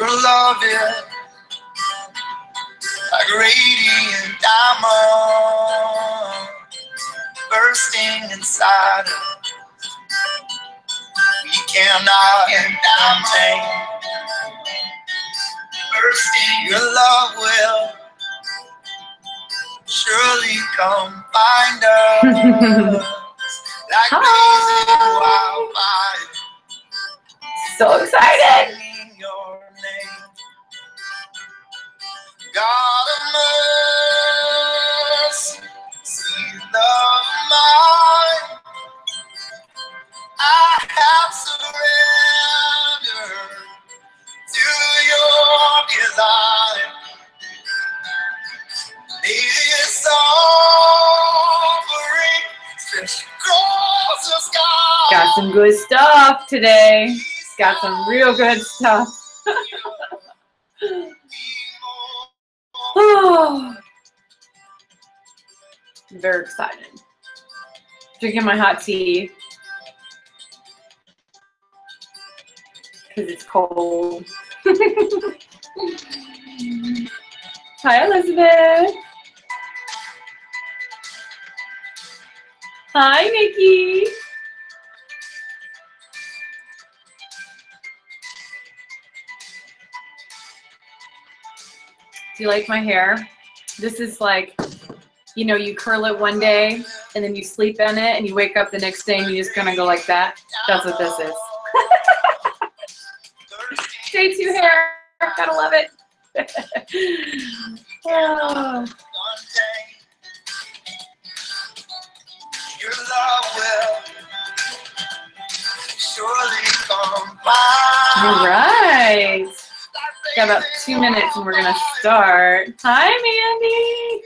Your love is like radiant diamond bursting inside us. We cannot contain. Bursting, your love will surely come find us. Like blazing wildfire. So excited. Your name. God of mercy, sweet love mine, I have surrendered to your design. This offering stretched across the sky. Got some good stuff today. Got some real good stuff. Oh, I'm very excited. Drinking my hot tea because it's cold. Hi, Elizabeth. Hi, Nikki. Do you like my hair? This is like, you know, you curl it one day and then you sleep in it and you wake up the next day and you just gonna go like that. That's what this is. Day 2 hair. Gotta love it. Oh. Your love will surely come by. All right. Got about 2 minutes and we're gonna start. Hi, Mandy.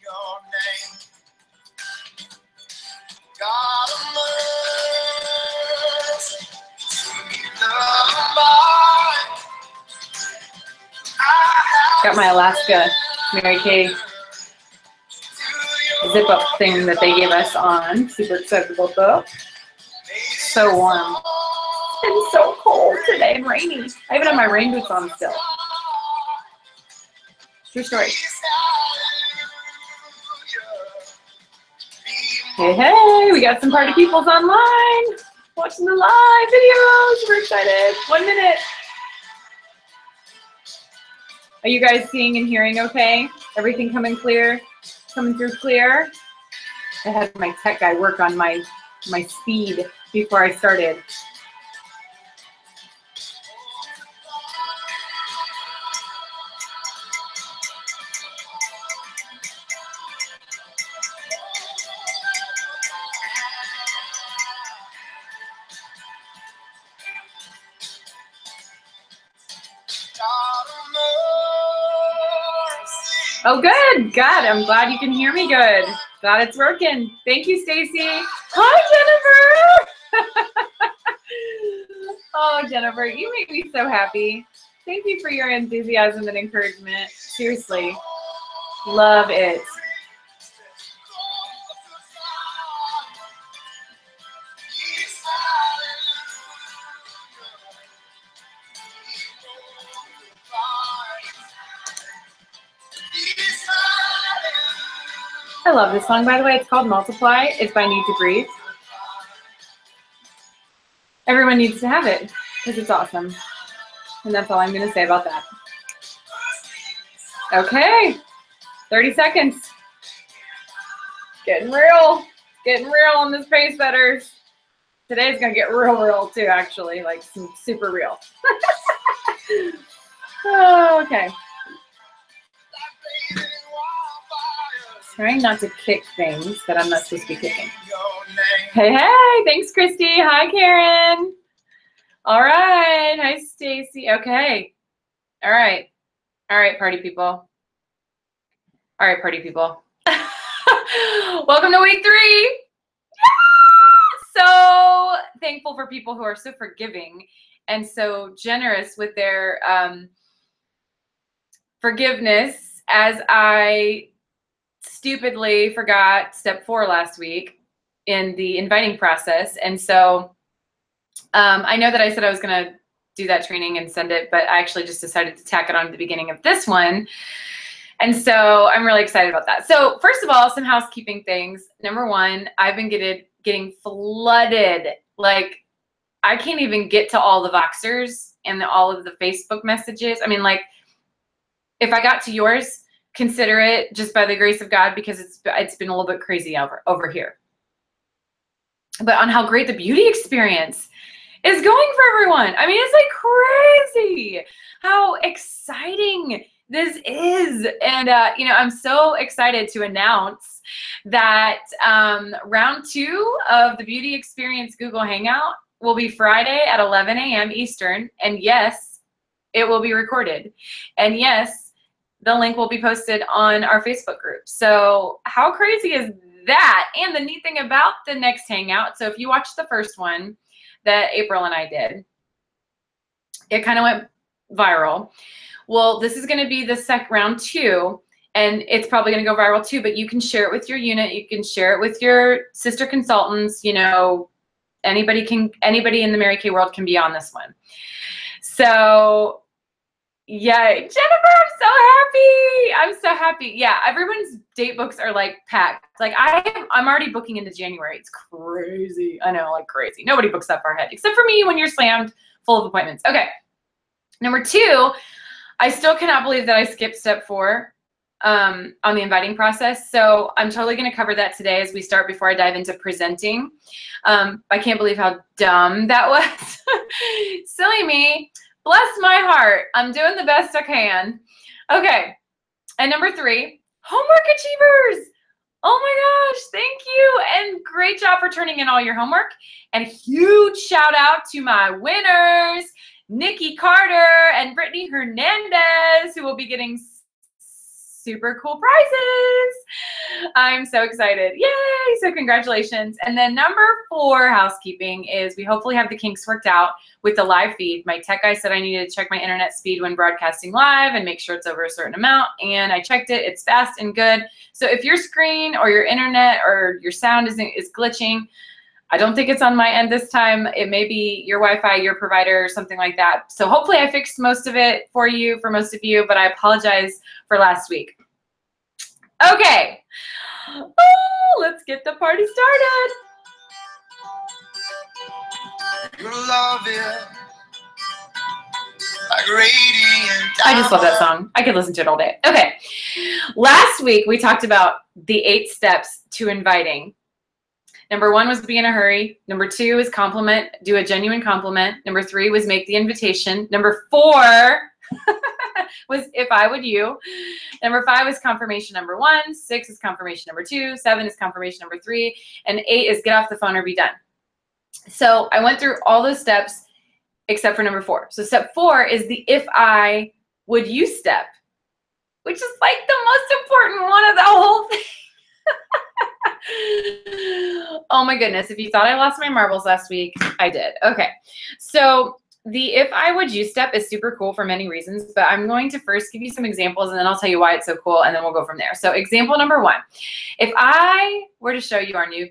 Your name. God of mercy, sweet love mine. Got my Alaska Mary Kay zip up thing that they gave us on. Super excited about that. So warm. It's so cold today and rainy. I even have my rain boots on still. True story. Hey, hey, we got some party peoples online. Watching the live videos. We're excited. 1 minute. Are you guys seeing and hearing okay? Everything coming clear? Coming through clear? I had my tech guy work on my speed before I started. Oh, good. God, I'm glad you can hear me good. Glad it's working. Thank you, Stacy. Hi, Jennifer. Oh, Jennifer, you make me so happy. Thank you for your enthusiasm and encouragement. Seriously. Love it. I love this song, by the way. It's called Multiply. It's by Need to Breathe. Everyone needs to have it because it's awesome. And that's all I'm going to say about that. Okay. 30 seconds. Getting real. Getting real on this Pacesetters. Today's going to get real too, actually. Like super real. Oh, okay. Trying not to kick things that I'm not supposed to be kicking. Hey, hey, thanks, Christy. Hi, Karen. All right. Hi, Stacy. Okay. All right. All right, party people. All right, party people. Welcome to week 3. Yeah! So thankful for people who are so forgiving and so generous with their forgiveness, as I stupidly forgot step 4 last week in the inviting process. And so I know that I said I was going to do that training and send it, but I actually just decided to tack it on at the beginning of this one. And so I'm really excited about that. So first of all, some housekeeping things. Number one, I've been getting flooded. Like, I can't even get to all the Voxers and all of the Facebook messages. I mean, like, if I got to yours, consider it just by the grace of God, because it's been a little bit crazy over here. But on how great the beauty experience is going for everyone. I mean, it's like crazy how exciting this is. And, you know, I'm so excited to announce that round 2 of the Beauty Experience Google Hangout will be Friday at 11 a.m. Eastern. And yes, it will be recorded. And yes, the link will be posted on our Facebook group. So how crazy is that? And the neat thing about the next Hangout, so if you watched the first one that April and I did, it kind of went viral. Well, this is going to be the round 2, and it's probably going to go viral too, but you can share it with your unit. You can share it with your sister consultants. You know, anybody in the Mary Kay world can be on this one. So yeah, Jennifer, I'm so happy. I'm so happy. Yeah, everyone's date books are like packed. Like I'm already booking into January. It's crazy. I know, like crazy. Nobody books that far ahead except for me when you're slammed full of appointments. Okay. Number 2, I still cannot believe that I skipped step 4 on the inviting process. So I'm totally going to cover that today as we start before I dive into presenting. I can't believe how dumb that was. Silly me. Bless my heart. I'm doing the best I can. Okay. And number 3, homework achievers. Oh my gosh, thank you. And great job for turning in all your homework. And huge shout out to my winners, Nikki Carter and Brittany Hernandez, who will be getting super cool prizes. I'm so excited. Yay! So congratulations. And then number 4 housekeeping is we hopefully have the kinks worked out with the live feed. My tech guy said I needed to check my internet speed when broadcasting live and make sure it's over a certain amount. And I checked it. It's fast and good. So if your screen or your internet or your sound is glitching, I don't think it's on my end this time. It may be your Wi-Fi, your provider, or something like that. So hopefully I fixed most of it for most of you, but I apologize for last week. Okay. Oh, let's get the party started. You love it like radiant. I just love that song. I could listen to it all day. Okay. Last week we talked about the 8 steps to inviting. Number 1 was be in a hurry. Number 2 is compliment, do a genuine compliment. Number 3 was make the invitation. Number 4 was if I would you. Number 5 is confirmation number 1. 6 is confirmation number 2. 7 is confirmation number 3. And 8 is get off the phone or be done. So I went through all those steps except for number 4. So step 4 is the if I would you step, which is like the most important one of the whole thing. Oh my goodness. If you thought I lost my marbles last week, I did. Okay. So the if I would you step is super cool for many reasons, but I'm going to first give you some examples and then I'll tell you why it's so cool and then we'll go from there. So example number 1, if I were to show you our new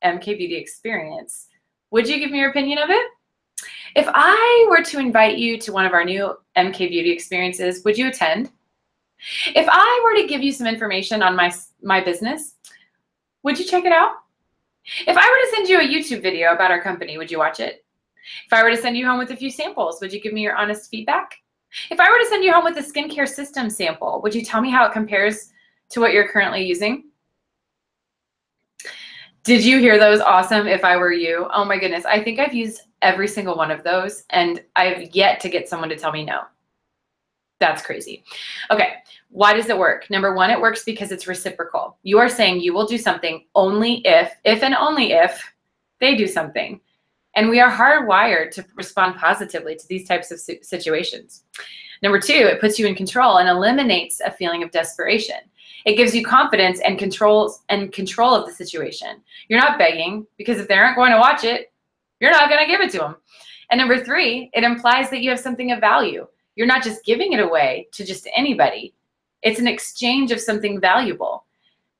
MK Beauty experience, would you give me your opinion of it? If I were to invite you to one of our new MK Beauty experiences, would you attend? If I were to give you some information on my business, would you check it out? If I were to send you a YouTube video about our company, would you watch it? If I were to send you home with a few samples, would you give me your honest feedback? If I were to send you home with a skincare system sample, would you tell me how it compares to what you're currently using? Did you hear those awesome if I were you? Oh my goodness. I think I've used every single one of those and I've yet to get someone to tell me no. That's crazy. Okay. Why does it work? Number 1, it works because it's reciprocal. You are saying you will do something only if and only if they do something. And we are hardwired to respond positively to these types of situations. Number 2, it puts you in control and eliminates a feeling of desperation. It gives you confidence and control of the situation. You're not begging because if they aren't going to watch it, you're not going to give it to them. And number 3, it implies that you have something of value. You're not just giving it away to just anybody. It's an exchange of something valuable,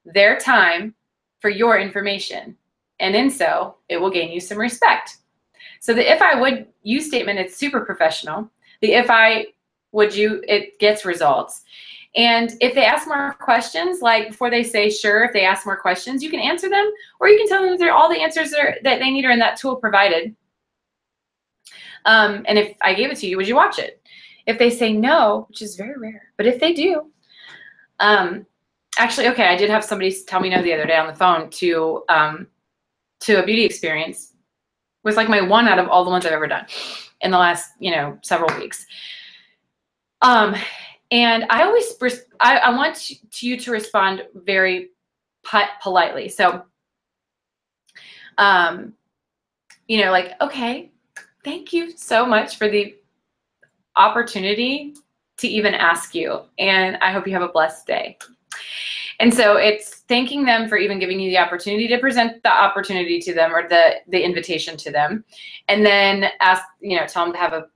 their time for your information. And in so, it will gain you some respect. So the if I would you statement, it's super professional. The if I would you, it gets results. And if they ask more questions, like before they say sure, if they ask more questions, you can answer them, or you can tell them that all the answers that they need are in that tool provided. And if I gave it to you, would you watch it? If they say no, which is very rare, but if they do, actually, okay, I did have somebody tell me no the other day on the phone to a beauty experience. It was like my one out of all the ones I've ever done in the last, several weeks. And I always, I want you to respond very politely. So, like, okay, thank you so much for the opportunity to even ask you. And I hope you have a blessed day. And so it's thanking them for even giving you the opportunity to present the opportunity to them, or the invitation to them. And then ask, tell them to have a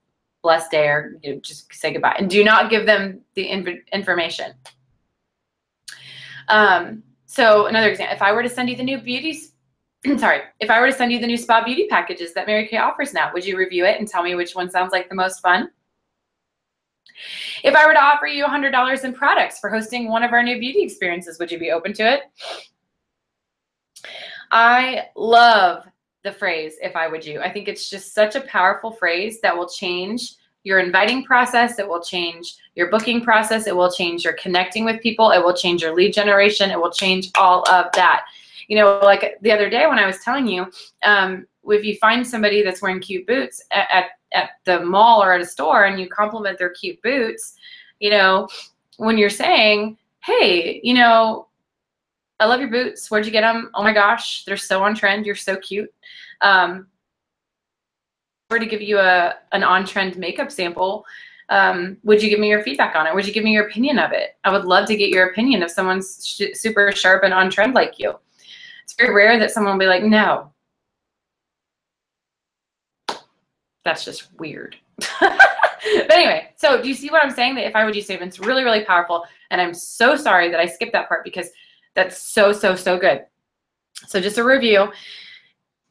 blessed day, or just say goodbye, and do not give them the information. So another example, if I were to send you the new if I were to send you the new spa beauty packages that Mary Kay offers now, would you review it and tell me which one sounds like the most fun? If I were to offer you $100 in products for hosting one of our new beauty experiences, would you be open to it? I love the phrase, if I would you. I think it's just such a powerful phrase that will change your inviting process. It will change your booking process. It will change your connecting with people. It will change your lead generation. It will change all of that. Like the other day when I was telling you, if you find somebody that's wearing cute boots at the mall or at a store, and you compliment their cute boots, when you're saying, hey, I love your boots. Where'd you get them? Oh my gosh, they're so on trend. You're so cute. Were to give you an on-trend makeup sample, would you give me your feedback on it? Would you give me your opinion of it? I would love to get your opinion if someone's super sharp and on trend like you. It's very rare that someone will be like, no. That's just weird. But anyway, so do you see what I'm saying? That if I would you statement's really, really powerful. And I'm so sorry that I skipped that part, because that's so, so, so good. So just a review.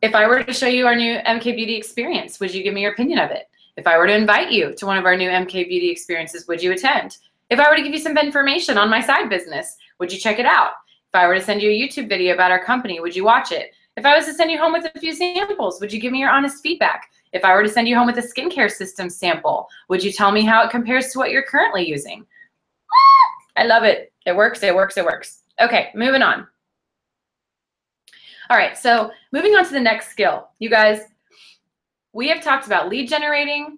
If I were to show you our new MK Beauty experience, would you give me your opinion of it? If I were to invite you to one of our new MK Beauty experiences, would you attend? If I were to give you some information on my side business, would you check it out? If I were to send you a YouTube video about our company, would you watch it? If I was to send you home with a few samples, would you give me your honest feedback? If I were to send you home with a skincare system sample, would you tell me how it compares to what you're currently using? I love it. It works, it works, it works. Okay, moving on. All right, so moving on to the next skill. You guys, we have talked about lead generating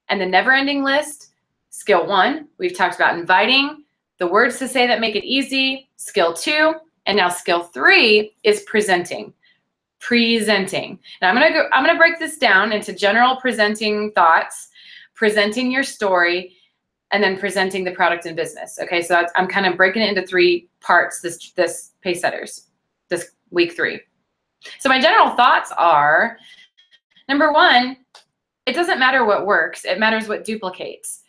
and the never-ending list. Skill 1, we've talked about inviting, the words to say that make it easy. Skill 2, and now skill 3 is presenting. Presenting. Now I'm gonna break this down into general presenting thoughts, presenting your story, and then presenting the product and business. Okay, so I'm kind of breaking it into 3 parts. This Pacesetters, this week 3. So my general thoughts are: number 1, it doesn't matter what works; it matters what duplicates.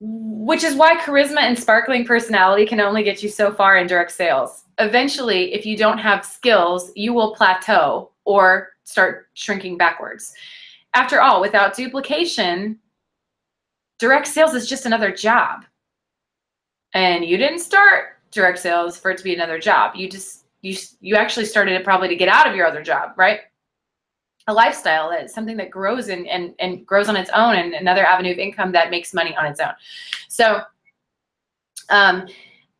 Which is why charisma and sparkling personality can only get you so far in direct sales. Eventually, if you don't have skills, you will plateau or start shrinking backwards. After all, without duplication, direct sales is just another job. And you didn't start direct sales for it to be another job. You actually started it probably to get out of your other job, right? A lifestyle, that's something that grows and grows on its own, and another avenue of income that makes money on its own. So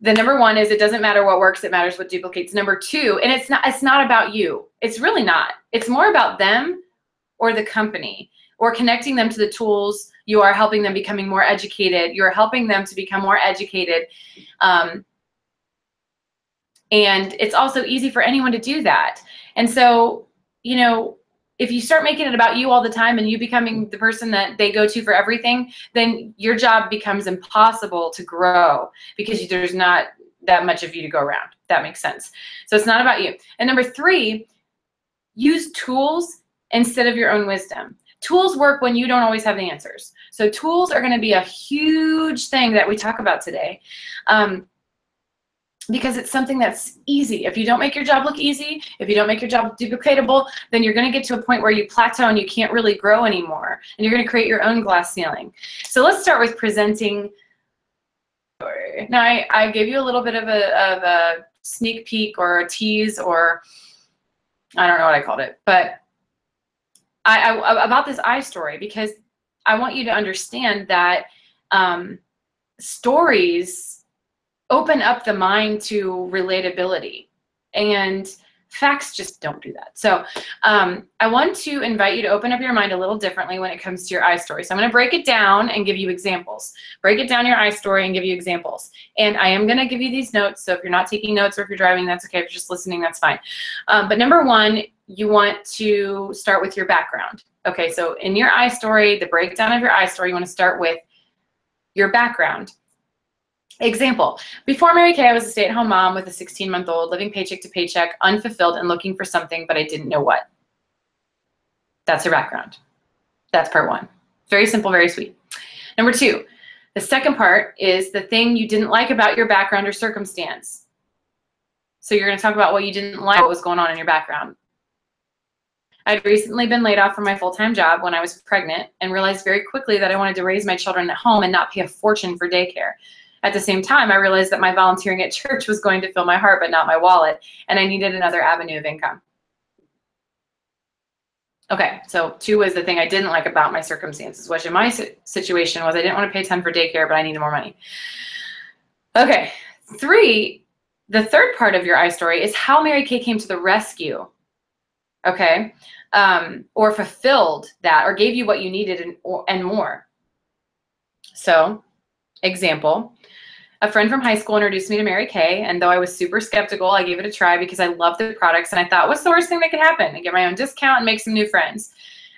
the number 1 is it doesn't matter what works, it matters what duplicates. Number 2, and it's not about you. It's really not. It's more about them or the company, or connecting them to the tools. You are helping them becoming more educated. You're helping them to become more educated. And it's also easy for anyone to do that. And so, if you start making it about you all the time and you becoming the person that they go to for everything, then your job becomes impossible to grow, because there's not that much of you to go around. That makes sense. So it's not about you. And number 3, use tools instead of your own wisdom. Tools work when you don't always have the answers. So tools are going to be a huge thing that we talk about today. because it's something that's easy. If you don't make your job look easy, if you don't make your job duplicatable, then you're going to get to a point where you plateau and you can't really grow anymore, and you're going to create your own glass ceiling. So let's start with presenting. Now, I gave you a little bit of a sneak peek or a tease, or I don't know what I called it, but about this I story, because I want you to understand that stories open up the mind to relatability, and facts just don't do that. So I want to invite you to open up your mind a little differently when it comes to your I story. So I'm going to break it down and give you examples. Break it down your I story and give you examples. And I am going to give you these notes. So if you're not taking notes, or if you're driving, that's okay. If you're just listening, that's fine. But number one, you want to start with your background. Okay, so in your I story, the breakdown of your I story, you want to start with your background. Example, before Mary Kay, I was a stay-at-home mom with a 16-month-old, living paycheck to paycheck, unfulfilled, and looking for something, but I didn't know what. That's her background. That's part one. Very simple, very sweet. Number two, the second part is the thing you didn't like about your background or circumstance. So you're going to talk about what you didn't like, what was going on in your background. I'd recently been laid off from my full-time job when I was pregnant, and realized very quickly that I wanted to raise my children at home and not pay a fortune for daycare. At the same time, I realized that my volunteering at church was going to fill my heart but not my wallet, and I needed another avenue of income. Okay, so two was the thing I didn't like about my circumstances, which in my situation was I didn't want to pay a ton for daycare, but I needed more money. Okay, three, the third part of your I story is how Mary Kay came to the rescue, okay, or fulfilled that, or gave you what you needed and more. So, example, a friend from high school introduced me to Mary Kay, and though I was super skeptical, I gave it a try because I loved the products, and I thought, what's the worst thing that could happen? I get my own discount and make some new friends.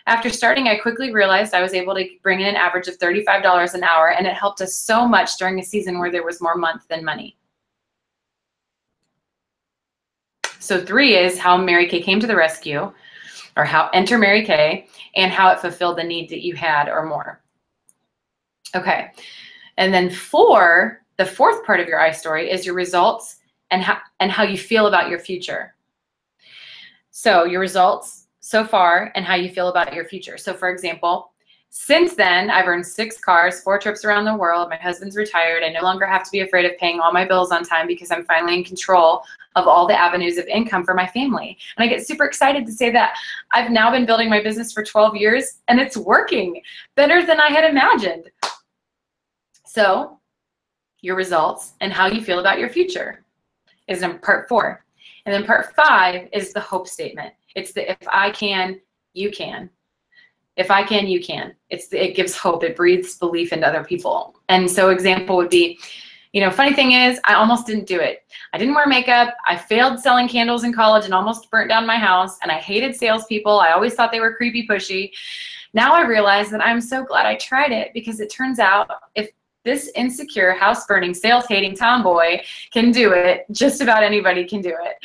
After starting, I quickly realized I was able to bring in an average of $35 an hour, and it helped us so much during a season where there was more month than money. So three is how Mary Kay came to the rescue, or how enter Mary Kay, and how it fulfilled the need that you had or more. Okay, and then four, the fourth part of your I story is your results and how you feel about your future. So your results so far and how you feel about your future. So for example, since then, I've earned 6 cars, 4 trips around the world. My husband's retired. I no longer have to be afraid of paying all my bills on time because I'm finally in control of all the avenues of income for my family. And I get super excited to say that I've now been building my business for 12 years and it's working better than I had imagined. So your results and how you feel about your future is in part 4. And then part 5 is the hope statement. It's the if I can, you can. If I can, you can. It gives hope. It breathes belief into other people. And so example would be, funny thing is, I almost didn't do it. I didn't wear makeup. I failed selling candles in college and almost burnt down my house. And I hated salespeople. I always thought they were creepy, pushy. Now I realize that I'm so glad I tried it, because it turns out if this insecure, house-burning, sales-hating tomboy can do it, just about anybody can do it.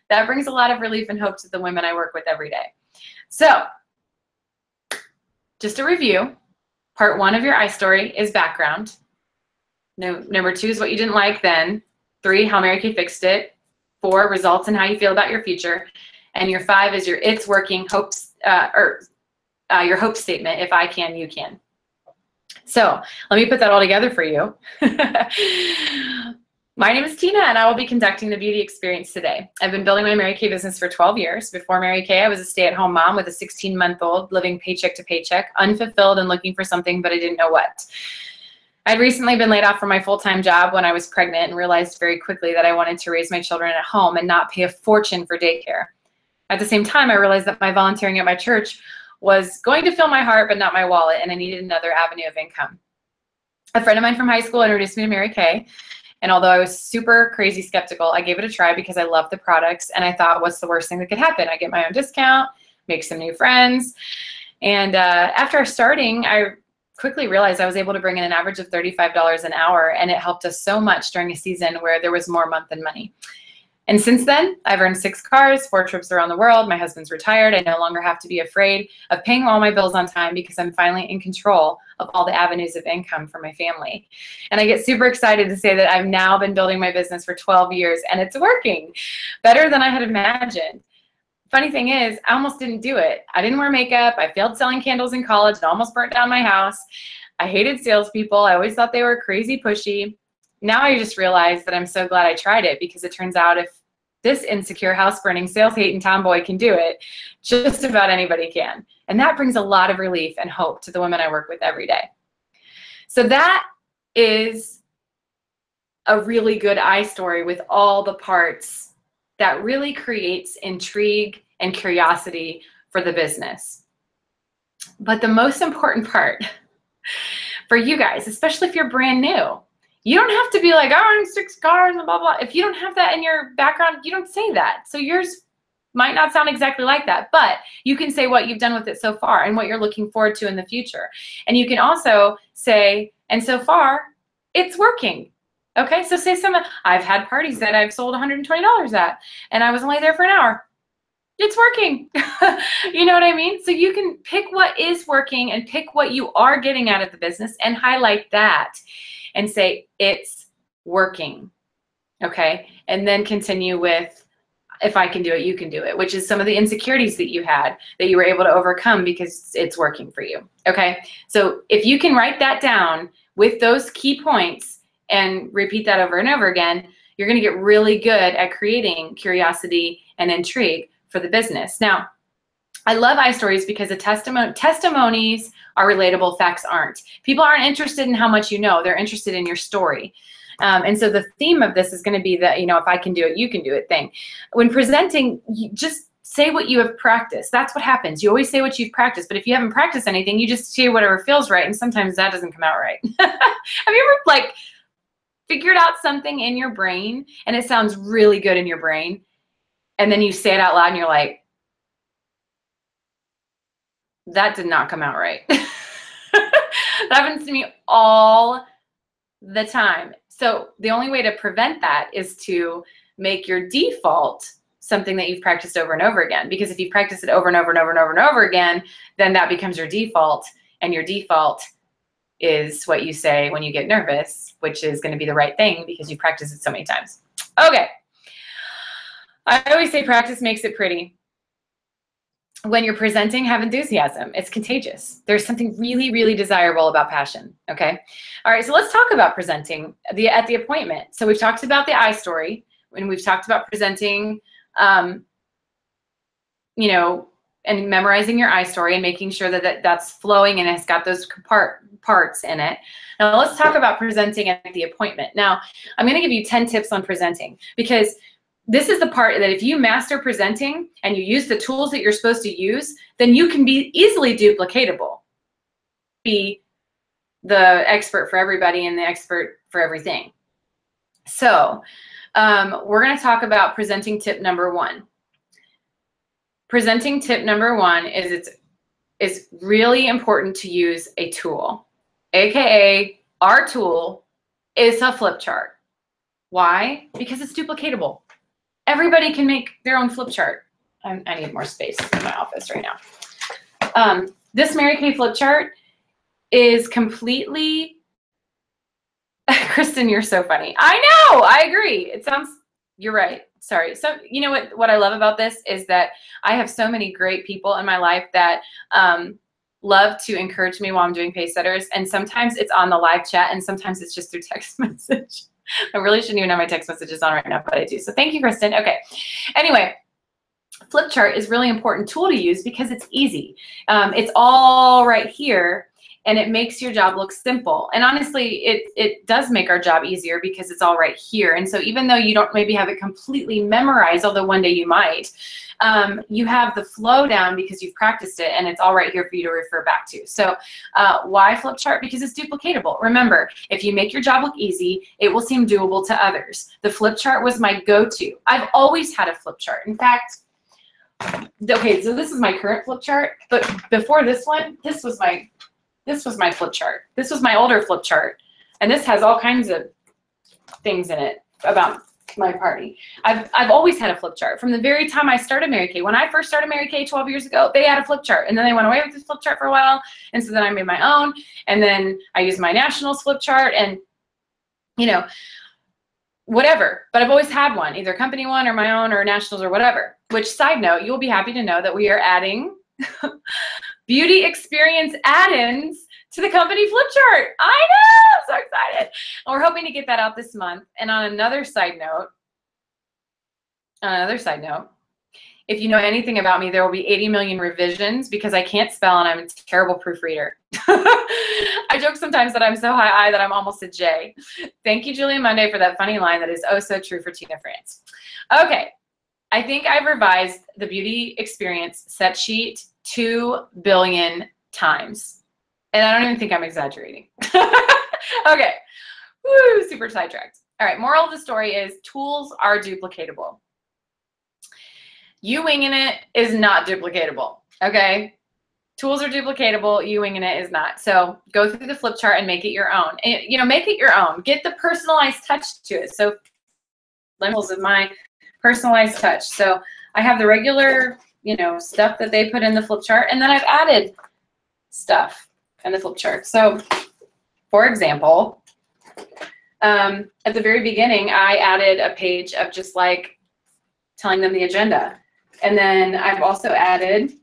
That brings a lot of relief and hope to the women I work with every day. So, just a review. Part 1 of your I story is background. Number 2 is what you didn't like then. 3, how Mary Kay fixed it. 4, results and how you feel about your future. And your 5 is your it's working hopes, your hope statement. If I can, you can. So let me put that all together for you. My name is Tina, and I will be conducting the beauty experience today. I've been building my Mary Kay business for 12 years. Before Mary Kay, I was a stay-at-home mom with a 16-month-old, living paycheck to paycheck, unfulfilled and looking for something, but I didn't know what. I'd recently been laid off from my full-time job when I was pregnant and realized very quickly that I wanted to raise my children at home and not pay a fortune for daycare. At the same time, I realized that my volunteering at my church was going to fill my heart but not my wallet, and I needed another avenue of income. A friend of mine from high school introduced me to Mary Kay, and although I was super crazy skeptical, I gave it a try because I loved the products, and I thought, what's the worst thing that could happen? I get my own discount, make some new friends, and after starting, I quickly realized I was able to bring in an average of $35 an hour, and it helped us so much during a season where there was more month than money. And since then, I've earned 6 cars, 4 trips around the world. My husband's retired. I no longer have to be afraid of paying all my bills on time because I'm finally in control of all the avenues of income for my family. And I get super excited to say that I've now been building my business for 12 years and it's working better than I had imagined. Funny thing is, I almost didn't do it. I didn't wear makeup. I failed selling candles in college and almost burnt down my house. I hated salespeople. I always thought they were crazy pushy. Now I just realized that I'm so glad I tried it, because it turns out if this insecure, house-burning, sales-hating tomboy can do it, just about anybody can. And that brings a lot of relief and hope to the women I work with every day. So that is a really good I story with all the parts that really creates intrigue and curiosity for the business. But the most important part for you guys, especially if you're brand new, you don't have to be like, oh, I'm 6 cars and blah, blah. If you don't have that in your background, you don't say that. So yours might not sound exactly like that, but you can say what you've done with it so far and what you're looking forward to in the future. And you can also say, and so far, it's working. Okay, so say I've had parties that I've sold $120 at, and I was only there for an hour. It's working. You know what I mean? So you can pick what is working and pick what you are getting out of the business and highlight that and say, it's working, okay? And then continue with, if I can do it, you can do it, which is some of the insecurities that you had that you were able to overcome because it's working for you, okay? So if you can write that down with those key points and repeat that over and over again, you're gonna get really good at creating curiosity and intrigue for the business. Now, I love iStories because the testimonies are relatable, facts aren't. People aren't interested in how much you know, they're interested in your story. And so the theme of this is going to be that, you know, if I can do it, you can do it thing. When presenting, you just say what you have practiced. That's what happens. You always say what you've practiced, but if you haven't practiced anything, you just say whatever feels right, and sometimes that doesn't come out right. Have you ever, like, figured out something in your brain and it sounds really good in your brain, and then you say it out loud and you're like, that did not come out right. That happens to me all the time. So the only way to prevent that is to make your default something that you've practiced over and over again. Because if you practice it over and over and over and over and over again, then that becomes your default. And your default is what you say when you get nervous, which is going to be the right thing because you practice it so many times. Okay. I always say practice makes it pretty. When you're presenting, have enthusiasm. It's contagious. There's something really, really desirable about passion, okay? All right, so let's talk about presenting at the appointment. So we've talked about the I story, and we've talked about presenting, you know, and memorizing your I story and making sure that that's flowing and it's got those parts in it. Now let's talk about presenting at the appointment. Now, I'm gonna give you 10 tips on presenting, because this is the part that if you master presenting and you use the tools that you're supposed to use, then you can be easily duplicatable. Be the expert for everybody and the expert for everything. So we're going to talk about presenting tip number 1. Presenting tip number 1 is it's really important to use a tool, AKA our tool is a flip chart. Why? Because it's duplicatable. Everybody can make their own flip chart. I need more space in my office right now. This Mary Kay flip chart is completely, Kristen, you're so funny. I know, I agree. It sounds, you're right. Sorry. So you know what I love about this is that I have so many great people in my life that love to encourage me while I'm doing Pacesetters. And sometimes it's on the live chat and sometimes it's just through text message. I really shouldn't even have my text messages on right now, but I do. So thank you, Kristen. Okay. Anyway, flip chart is a really important tool to use because it's easy. It's all right here, and it makes your job look simple. And honestly, it does make our job easier because it's all right here. And so even though you don't maybe have it completely memorized, although one day you might, you have the flow down because you've practiced it, and it's all right here for you to refer back to. So why flip chart? Because it's duplicatable. Remember, if you make your job look easy, it will seem doable to others. The flip chart was my go-to. I've always had a flip chart. In fact, okay, so this is my current flip chart, but before this one, this was my flip chart. This was my older flip chart, and this has all kinds of things in it about my party. I've always had a flip chart from the very time I started Mary Kay. When I first started Mary Kay 12 years ago, they had a flip chart, and then they went away with this flip chart for a while, and so then I made my own, and then I used my nationals flip chart, and you know, whatever. But I've always had one, either company one or my own or nationals or whatever. Which, side note, you'll be happy to know that we are adding beauty experience add-ins to the company flip chart. I know, I'm so excited. And we're hoping to get that out this month. And on another side note, if you know anything about me, there will be 80 million revisions because I can't spell and I'm a terrible proofreader. I joke sometimes that I'm so high I that I'm almost a J. Thank you, Julia Monday, for that funny line that is oh so true for Tina France. Okay, I think I've revised the beauty experience set sheet 2 billion times. And I don't even think I'm exaggerating. Okay, woo, super sidetracked. All right, moral of the story is tools are duplicatable. You winging it is not duplicatable, okay? Tools are duplicatable, you winging it is not. So go through the flip chart and make it your own. And, you know, make it your own. Get the personalized touch to it. So levels of my personalized touch. So I have the regular, you know, stuff that they put in the flip chart, and then I've added stuff in the flip chart. So, for example, at the very beginning, I added a page of just like telling them the agenda. And then I've also added,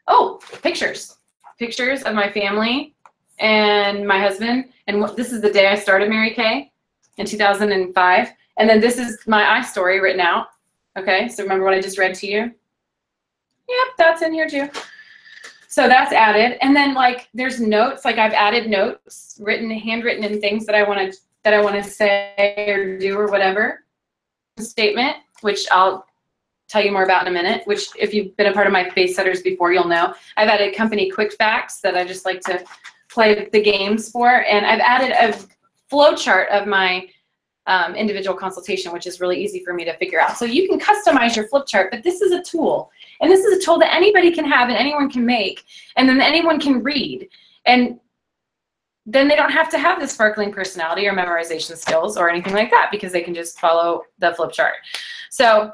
oh, pictures of my family and my husband. And this is the day I started Mary Kay in 2005. And then this is my I story written out. Okay, so remember what I just read to you? Yep, that's in here too. So that's added. And then like there's notes, like I've added notes, handwritten in things that I want to say or do or whatever. Statement, which I'll tell you more about in a minute, which if you've been a part of my Pacesetters before, you'll know. I've added company quick facts that I just like to play the games for. And I've added a flow chart of my individual consultation, which is really easy for me to figure out. So you can customize your flip chart, but this is a tool. And this is a tool that anybody can have and anyone can make, and then anyone can read. And then they don't have to have the sparkling personality or memorization skills or anything like that because they can just follow the flip chart. So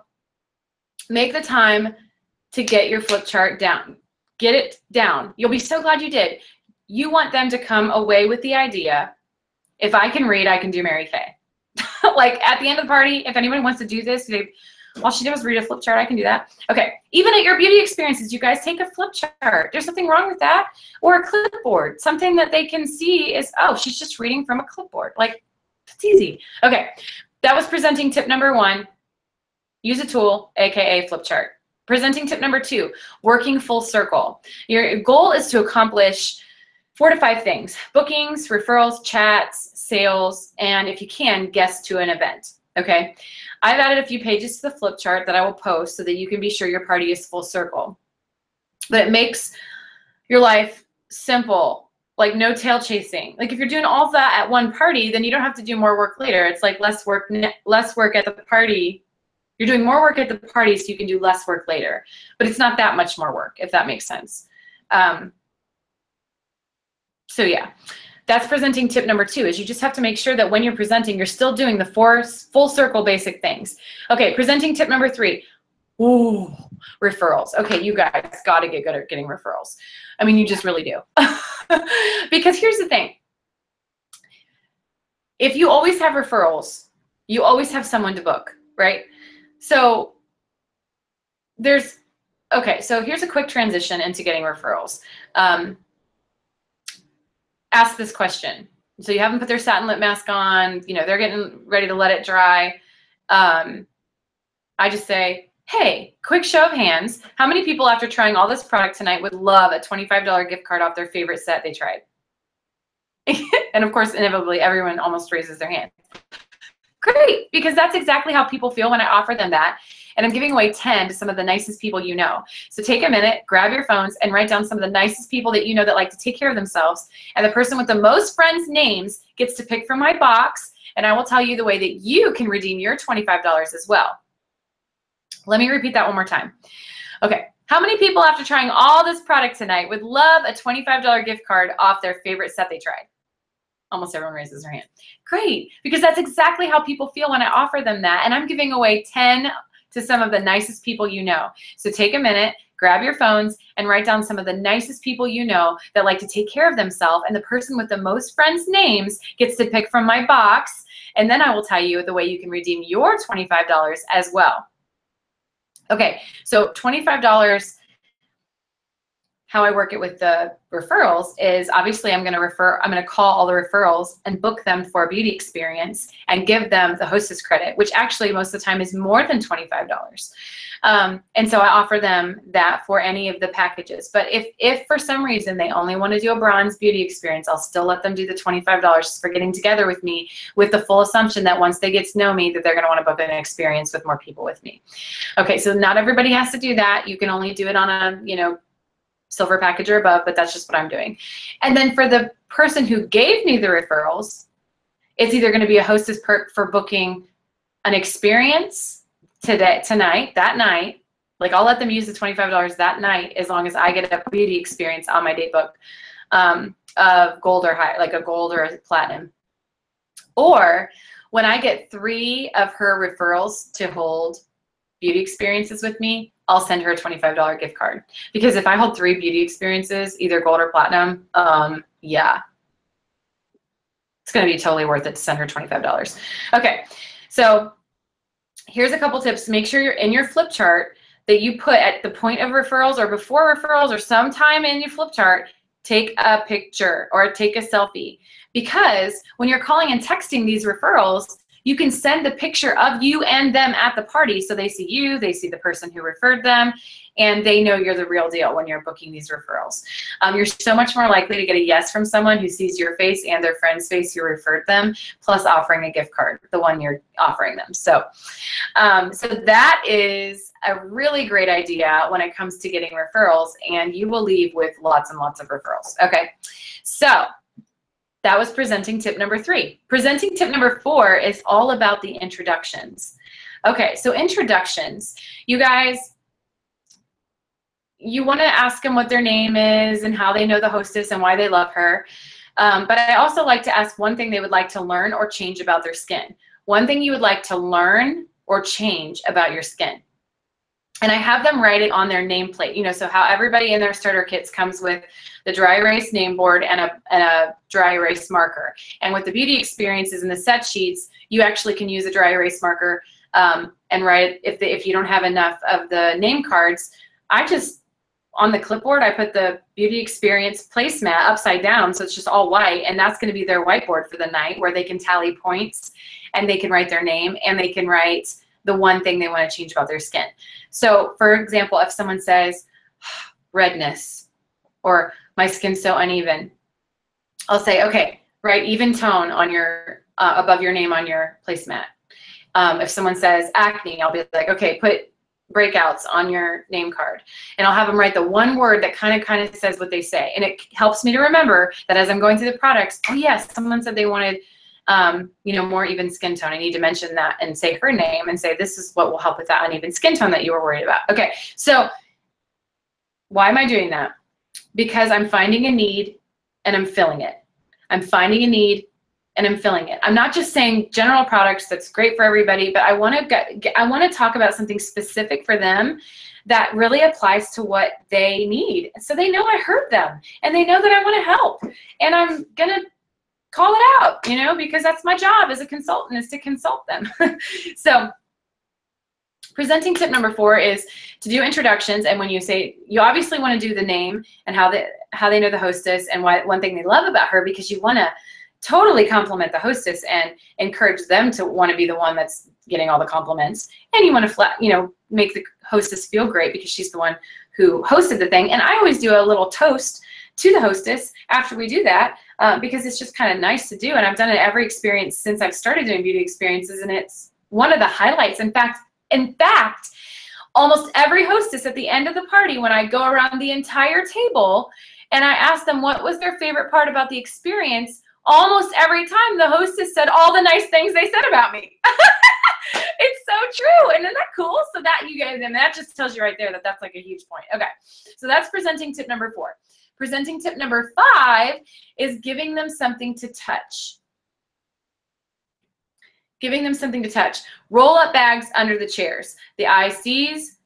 make the time to get your flip chart down. Get it down. You'll be so glad you did. You want them to come away with the idea, if I can read, I can do Mary Kay. Like at the end of the party, if anybody wants to do this, all she did was read a flip chart, I can do that. Okay, even at your beauty experiences, you guys take a flip chart. There's nothing wrong with that. Or a clipboard, something that they can see is, oh, she's just reading from a clipboard. Like, it's easy. Okay, that was presenting tip number 1. Use a tool, AKA flip chart. Presenting tip number 2, working full circle. Your goal is to accomplish 4 to 5 things: bookings, referrals, chats, sales, and if you can, guests to an event, okay? I've added a few pages to the flip chart that I will post so that you can be sure your party is full circle. But it makes your life simple, like no tail chasing. Like if you're doing all that at one party, then you don't have to do more work later. It's like less work at the party. You're doing more work at the party so you can do less work later. But it's not that much more work, if that makes sense. So yeah, that's presenting tip number 2, is you just have to make sure that when you're presenting, you're still doing the 4 full circle basic things. Okay, presenting tip number 3, ooh, referrals. Okay, you guys got to get good at getting referrals. I mean, you just really do. Because here's the thing. If you always have referrals, you always have someone to book, right? So okay, so here's a quick transition into getting referrals. Ask this question. So you have them put their satin lip mask on, you know, they're getting ready to let it dry. I just say, hey, quick show of hands. How many people after trying all this product tonight would love a $25 gift card off their favorite set they tried? And of course, inevitably, everyone almost raises their hand. Great, because that's exactly how people feel when I offer them that. And I'm giving away 10 to some of the nicest people you know. So take a minute, grab your phones, and write down some of the nicest people that you know that like to take care of themselves. And the person with the most friends' names gets to pick from my box, and I will tell you the way that you can redeem your $25 as well. Let me repeat that one more time. Okay, how many people after trying all this product tonight would love a $25 gift card off their favorite set they tried? Almost everyone raises their hand. Great, because that's exactly how people feel when I offer them that. And I'm giving away 10 to some of the nicest people you know. So take a minute, grab your phones, and write down some of the nicest people you know that like to take care of themselves. And the person with the most friends' names gets to pick from my box. And then I will tell you the way you can redeem your $25 as well. Okay, so $25. How I work it with the referrals is obviously I'm going to call all the referrals and book them for a beauty experience and give them the hostess credit, which actually most of the time is more than $25. And so I offer them that for any of the packages. But if for some reason they only want to do a bronze beauty experience, I'll still let them do the $25 for getting together with me, with the full assumption that once they get to know me, that they're going to want to book an experience with more people with me. Okay, so not everybody has to do that. You can only do it on a, silver package or above, but that's just what I'm doing. And then for the person who gave me the referrals, it's either going to be a hostess perk for booking an experience tonight, that night. Like I'll let them use the $25 that night as long as I get a beauty experience on my date book of gold or high, like a gold or a platinum. Or when I get 3 of her referrals to hold beauty experiences with me, I'll send her a $25 gift card. Because if I hold 3 beauty experiences, either gold or platinum, yeah, it's going to be totally worth it to send her $25. Okay, so here's a couple tips. Make sure you're in your flip chart that you put at the point of referrals or before referrals or sometime in your flip chart, take a picture or take a selfie. Because when you're calling and texting these referrals, you can send the picture of you and them at the party so they see you, they see the person who referred them, and they know you're the real deal when you're booking these referrals. You're so much more likely to get a yes from someone who sees your face and their friend's face who referred them, plus offering a gift card, the one you're offering them. So, so that is a really great idea when it comes to getting referrals, and you will leave with lots and lots of referrals. Okay, so that was presenting tip number 3. Presenting tip number 4 is all about the introductions. Okay, so introductions. You guys, you want to ask them what their name is and how they know the hostess and why they love her. But I also like to ask one thing they would like to learn or change about their skin. One thing you would like to learn or change about your skin. And I have them write it on their nameplate. So how everybody in their starter kits comes with the dry erase name board and a dry erase marker. And with the beauty experiences and the set sheets, you actually can use a dry erase marker and write it. If you don't have enough of the name cards, on the clipboard, I put the beauty experience placemat upside down, so it's just all white, and that's going to be their whiteboard for the night where they can tally points and they can write their name and they can write the one thing they want to change about their skin. So for example, if someone says redness or my skin's so uneven, I'll say, okay, write even tone on your above your name on your placemat. If someone says acne, I'll be like, okay, put breakouts on your name card, and I'll have them write the one word that kind of says what they say, and it helps me to remember that as I'm going through the products, oh yes, someone said they wanted more even skin tone. I need to mention that and say her name and say this is what will help with that uneven skin tone that you were worried about. Okay, so why am I doing that? Because I'm finding a need and I'm filling it. I'm finding a need and I'm filling it. I'm not just saying general products that's great for everybody, but I want to talk about something specific for them that really applies to what they need. So they know I heard them and they know that I want to help, and I'm going to call it out, because that's my job as a consultant, is to consult them. So presenting tip number 4 is to do introductions. And when you say, you obviously want to do the name and how they know the hostess and one thing they love about her, because you want to totally compliment the hostess and encourage them to want to be the one that's getting all the compliments. And you want to make the hostess feel great because she's the one who hosted the thing. And I always do a little toast to the hostess after we do that, because it's just kind of nice to do. And I've done it every experience since I've started doing beauty experiences, and it's one of the highlights. In fact, almost every hostess at the end of the party, when I go around the entire table and I ask them what was their favorite part about the experience, almost every time the hostess said all the nice things they said about me. It's so true. And isn't that cool? So that you guys, and that just tells you right there that that's like a huge point. Okay, so that's presenting tip number 4. Presenting tip number 5 is giving them something to touch. Giving them something to touch. Roll up bags under the chairs. The eye sees,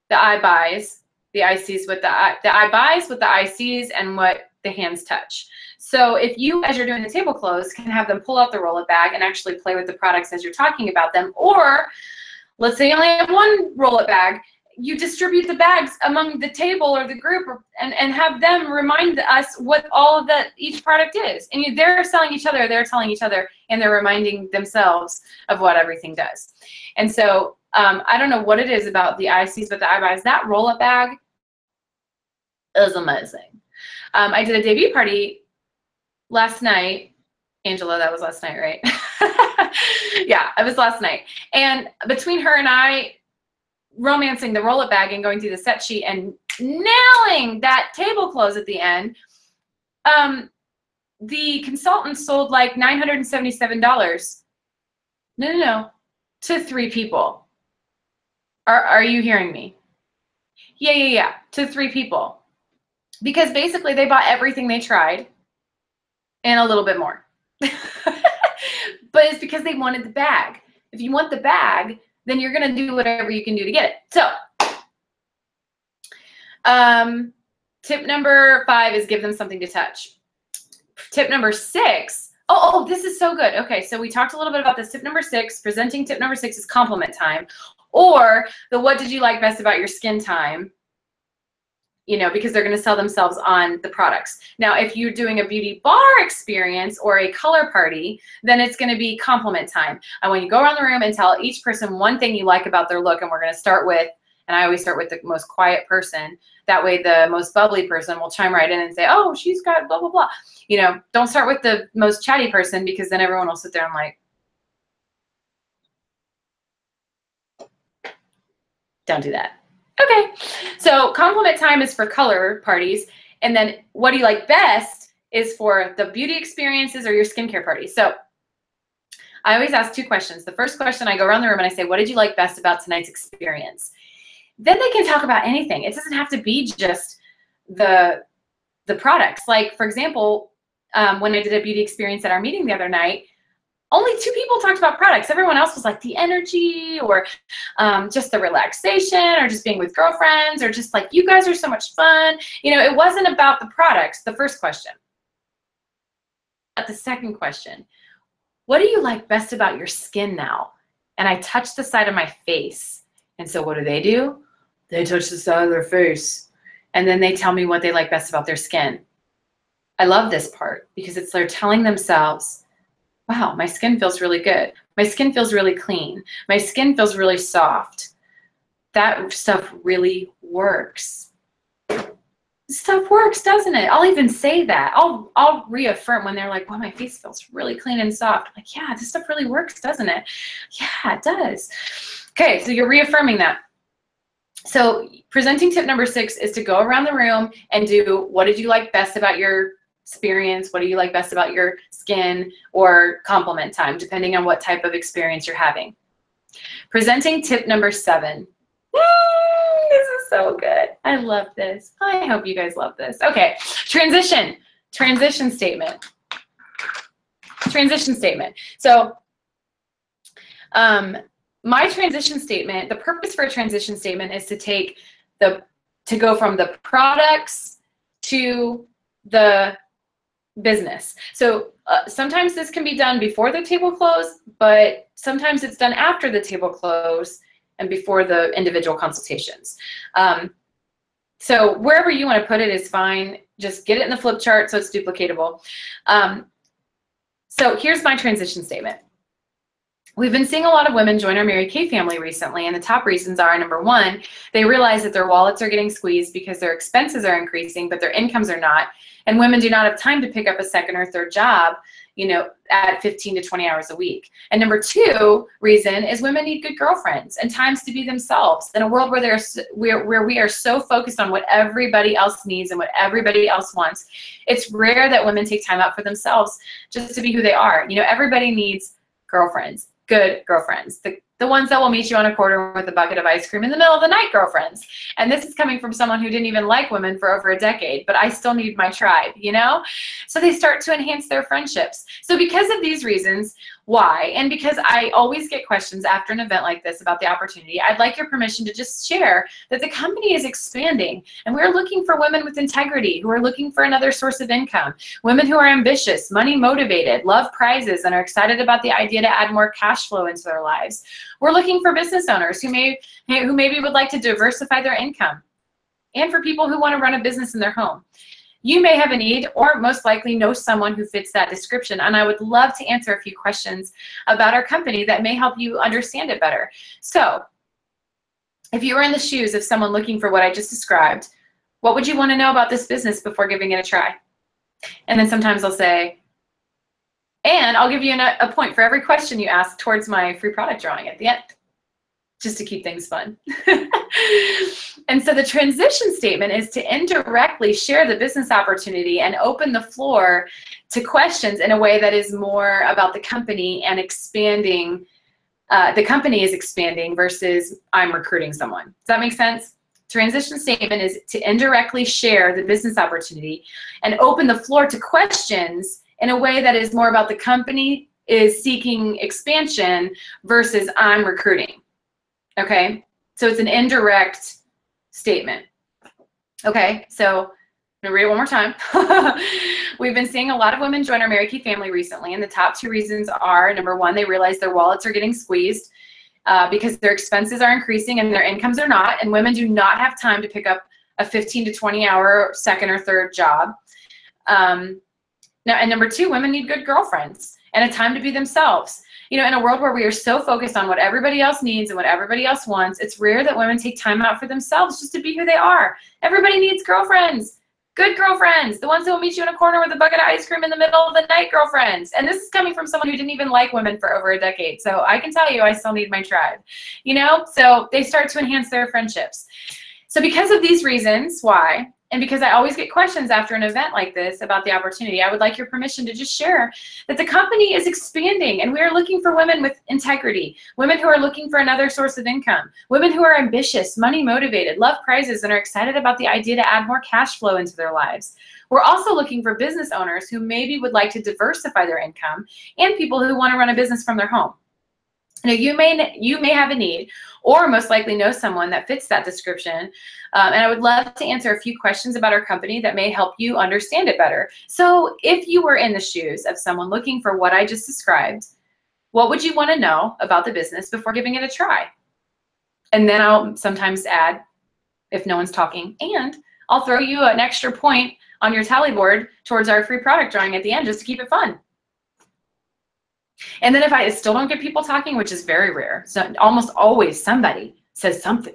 the eye buys, the eye sees what the eye buys, what the eye sees, and what the hands touch. So if you, as you're doing the table close, can have them pull out the roll-up bag and actually play with the products as you're talking about them, or let's say you only have one roll-up bag, you distribute the bags among the table or the group, and have them remind us what all of that each product is. And they're selling each other, they're telling each other, and they're reminding themselves of what everything does. And so I don't know what it is about the eye sees but the eye buys. That roll-up bag is amazing. I did a debut party last night. Angela, that was last night, right? Yeah, it was last night. And between her and I romancing the roll-up bag and going through the set sheet and nailing that table close at the end, the consultant sold like $977. No, to 3 people. Are you hearing me? Yeah, to 3 people. Because basically they bought everything they tried and a little bit more. But it's because they wanted the bag. If you want the bag, then you're going to do whatever you can do to get it. So tip number 5 is give them something to touch. Tip number 6, oh, this is so good. Okay, so we talked a little bit about this. Tip number 6, presenting tip number 6 is compliment time, or the what did you like best about your skin time, you know, because they're going to sell themselves on the products. Now, if you're doing a beauty bar experience or a color party, then it's going to be compliment time. And when you go around the room and tell each person one thing you like about their look, and we're going to start with, and I always start with the most quiet person. That way the most bubbly person will chime right in and say, oh, she's got blah, blah, blah. You know, don't start with the most chatty person, because then everyone will sit there and like, don't do that. Okay, so compliment time is for color parties, and then what do you like best is for the beauty experiences or your skincare parties. So I always ask 2 questions. The first question, I go around the room and I say, what did you like best about tonight's experience? Then they can talk about anything. It doesn't have to be just the products. Like, for example, when I did a beauty experience at our meeting the other night, only 2 people talked about products. Everyone else was like the energy, or just the relaxation, or just being with girlfriends, or just like, you guys are so much fun. You know, it wasn't about the products, the first question. But the second question, what do you like best about your skin now? And I touch the side of my face. And so what do? They touch the side of their face. And then they tell me what they like best about their skin. I love this part, because it's they're telling themselves, wow, my skin feels really good. My skin feels really clean. My skin feels really soft. That stuff really works. Stuff works, doesn't it? I'll even say that. I'll reaffirm when they're like, wow, my face feels really clean and soft. I'm like, yeah, this stuff really works, doesn't it? Yeah, it does. Okay, so you're reaffirming that. So presenting tip number 6 is to go around the room and do, what did you like best about your experience? What do you like best about your skin? Or compliment time, depending on what type of experience you're having. Presenting tip number 7. This is so good. I love this. I hope you guys love this. Okay, transition statement. Transition statement. So my transition statement, the purpose for a transition statement is to take to go from the products to the business. So sometimes this can be done before the table close, but sometimes it's done after the table close and before the individual consultations. So wherever you want to put it is fine. Just get it in the flip chart so it's duplicatable. So here's my transition statement. We've been seeing a lot of women join our Mary Kay family recently, and the top reasons are, number 1, they realize that their wallets are getting squeezed because their expenses are increasing, but their incomes are not, and women do not have time to pick up a 2nd or 3rd job, you know, at 15 to 20 hours a week. And number 2 reason is women need good girlfriends and times to be themselves in a world where we are so focused on what everybody else needs and what everybody else wants. It's rare that women take time out for themselves just to be who they are. You know, everybody needs girlfriends. Good girlfriends. The ones that will meet you on a corner with a bucket of ice cream in the middle of the night, girlfriends. And this is coming from someone who didn't even like women for over a decade, but I still need my tribe, you know? So they start to enhance their friendships. So because of these reasons, why, and because I always get questions after an event like this about the opportunity, I'd like your permission to just share that the company is expanding, and we're looking for women with integrity who are looking for another source of income, women who are ambitious, money motivated, love prizes, and are excited about the idea to add more cash flow into their lives. We're looking for business owners who maybe would like to diversify their income, and for people who want to run a business in their home. You may have a need, or most likely know someone who fits that description, and I would love to answer a few questions about our company that may help you understand it better. So if you were in the shoes of someone looking for what I just described, what would you want to know about this business before giving it a try? And then sometimes I'll say, and I'll give you a point for every question you ask towards my free product drawing at the end, just to keep things fun. And so the transition statement is to indirectly share the business opportunity and open the floor to questions in a way that is more about the company and expanding. The company is expanding versus I'm recruiting someone. Does that make sense? Transition statement is to indirectly share the business opportunity and open the floor to questions in a way that is more about the company is seeking expansion versus I'm recruiting. Okay, so it's an indirect statement. Okay, so I'm gonna read it one more time. We've been seeing a lot of women join our Mary Kay family recently, and the top two reasons are, number one, they realize their wallets are getting squeezed because their expenses are increasing and their incomes are not, and women do not have time to pick up a 15 to 20 hour second or third job. And number two, women need good girlfriends and a time to be themselves. You know, in a world where we are so focused on what everybody else needs and what everybody else wants, it's rare that women take time out for themselves just to be who they are. Everybody needs girlfriends, good girlfriends, the ones that will meet you in a corner with a bucket of ice cream in the middle of the night, girlfriends. And this is coming from someone who didn't even like women for over a decade. So I can tell you, I still need my tribe, you know? So they start to enhance their friendships. So because of these reasons, why, and because I always get questions after an event like this about the opportunity, I would like your permission to just share that the company is expanding and we are looking for women with integrity, women who are looking for another source of income, women who are ambitious, money motivated, love prizes, and are excited about the idea to add more cash flow into their lives. We're also looking for business owners who maybe would like to diversify their income and people who want to run a business from their home. Now, you may have a need, or most likely know someone that fits that description, and I would love to answer a few questions about our company that may help you understand it better. So if you were in the shoes of someone looking for what I just described, what would you want to know about the business before giving it a try? And then I'll sometimes add, if no one's talking, and I'll throw you an extra point on your tally board towards our free product drawing at the end just to keep it fun. And then if I still don't get people talking, which is very rare, so almost always somebody says something,